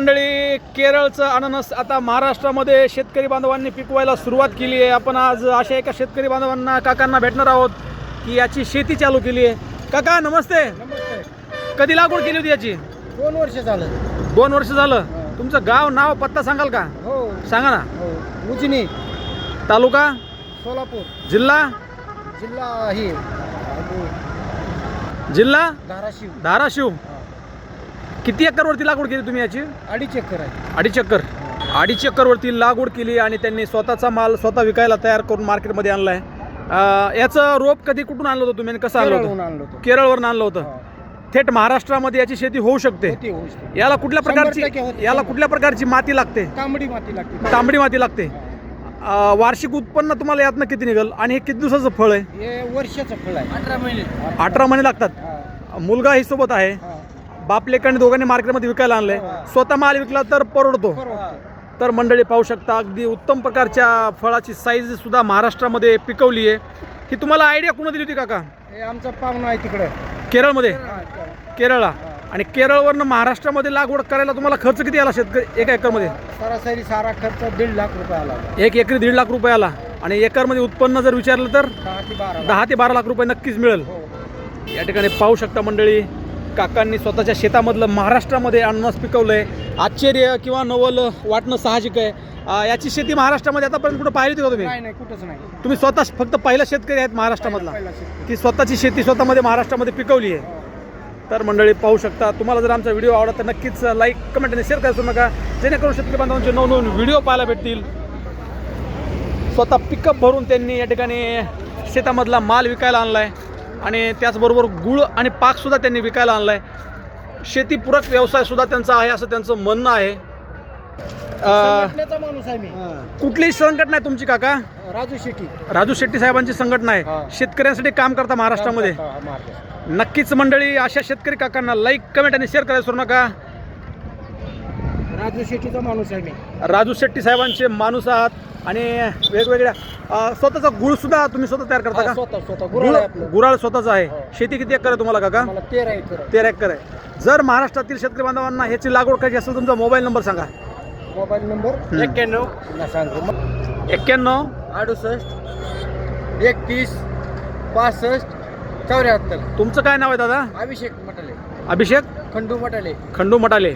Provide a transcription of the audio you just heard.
मंडळी, केरळचं अननस आता महाराष्ट्रामध्ये शेतकरी बांधवांनी पिकवायला सुरुवात केली आहे. आपण आज अशा एका शेतकरी बांधवांना काकांना भेटणार आहोत की याची शेती चालू केली आहे. काका नमस्ते. नमस्ते. कधी लागवड केली होती याची? 2 वर्ष झालं. 2 वर्ष झालं. तुमचं गाव, नाव, पत्ता सांगाल का? हो सांगा ना. हो. उजनी, तालुका सोलापूर, जिल्हा जिल्हा ही जिल्हा धाराशिव. धाराशिव. किती एकरवरती लागवड केली तुम्ही याची? 2.5 एकर आहे. 2.5 एकर. 2.5 एकरवरती लागवड केली आणि त्यांनी स्वतःचा माल स्वतः विकायला तयार करून मार्केटमध्ये आणलाय. याचं रोप कधी कुठून आणलं होतं तुम्ही? कसं आणलं केरळहून होतं? आणलं होतं. केरळवरून आणलं होतं. हो. थेट महाराष्ट्रामध्ये याची शेती होऊ शकते. होती. याला कुठल्या 100% प्रकारची होते. याला कुठल्या प्रकारची माती लागते? तांबडी माती लागते. तांबडी माती लागते. वार्षिक उत्पन्न तुम्हाला यातनं किती निघेल आणि हे किती दिवसाचं फळ आहे? हे वर्षाचं फळ आहे. 18 महिने. 18 महिने लागतात. हा. मुलगा ही सोबत आहे. हा. बाप लेकांनी दोघांनी मार्केटमध्ये विकायला आणलंय. स्वतः माल विकला तर परवडतो. बरोबर. तर मंडळी पाहू शकता, अगदी उत्तम प्रकारच्या फळाची साईज सुद्धा महाराष्ट्रामध्ये पिकवली आहे. ही तुम्हाला आयडिया कोण दिली होती काका? हे आमचा पाहुणा आहे तिकडे केरळमध्ये. हा. केरळला. आणि केरळवरनं महाराष्ट्रामध्ये लागवड करायला तुम्हाला खर्च किती आला शेतकरी एका एकरमध्ये? सरासरी सारा खर्च 1.5 लाख रुपये आला. 1 एकरी 1.5 लाख रुपये आला. आणि एकरमध्ये उत्पन्न जर विचारलं तर 10 ते 12 लाख रुपये नक्कीच मिळेल. हो. या ठिकाणी पाहू शकता मंडळी, काकांनी स्वतःच्या शेतामधलं महाराष्ट्रामध्ये अननस पिकवलंय. आश्चर्य किंवा नवल वाटणं साहजिक आहे. याची शेती महाराष्ट्रामध्ये आतापर्यंत कुठं पाहिली होती का तुम्ही? नाही, कुठंच नाही. तुम्ही स्वतः फक्त पहिला शेतकरी आहेत महाराष्ट्रामधला पहिला शेतकरी. की स्वतःची शेती स्वतःमध्ये महाराष्ट्रामध्ये पिकवली आहे. तर मंडळी पाहू शकता, तुम्हाला जर आमचा व्हिडिओ आवडला तर नक्कीच लाईक, कमेंट आणि शेअर करायचं नका, जेणेकरून शेतकरी बांधवांचे नवनवीन व्हिडिओ पाहायला भेटतील. स्वतः पिकअप भरून त्यांनी या ठिकाणी शेतामधला माल विकायला आणलाय आणि त्याचबरोबर गुळ आणि पाकसुद्धा त्यांनी विकायला आणलाय. शेतीपूरक व्यवसायसुद्धा त्यांचा आहे असं त्यांचं म्हणणं आहे. संघटनेचा माणूस आहे मी. कुठलीही संघटना आहे तुमची काका? राजू शेट्टी. राजू शेट्टी साहेबांची संघटना आहे. हा. शेतकऱ्यांसाठी काम करता महाराष्ट्रामध्ये. नक्कीच मंडळी, अशा शेतकरी काकांना लाईक, कमेंट आणि शेअर करायला विसरू नका. राजू शेट्टीचा माणूस आहे मी. राजू शेट्टी साहेबांचे माणूस आहात आणि वेगवेगळ्या स्वतःचा गुळ सुद्धा तुम्ही स्वतः तयार करता का? स्वतः गुराळ आहे आपलं. गुराळ स्वतःचा आहे. हो. शेती किती एकर आहे तुम्हाला काका? मला 13 एकर. 13 एकर आहे. जर महाराष्ट्रातील शेतकरी बांधवांना ह्याची लागवड करायची असेल, तुमचा मोबाईल नंबर सांगा. मोबाईल नंबर 91 सांगतो 91 68 31 65 74. तुमचं काय नाव आहे दादा? अभिषेक मटाले. अभिषेक खंडू मटाले. खंडू मटाले.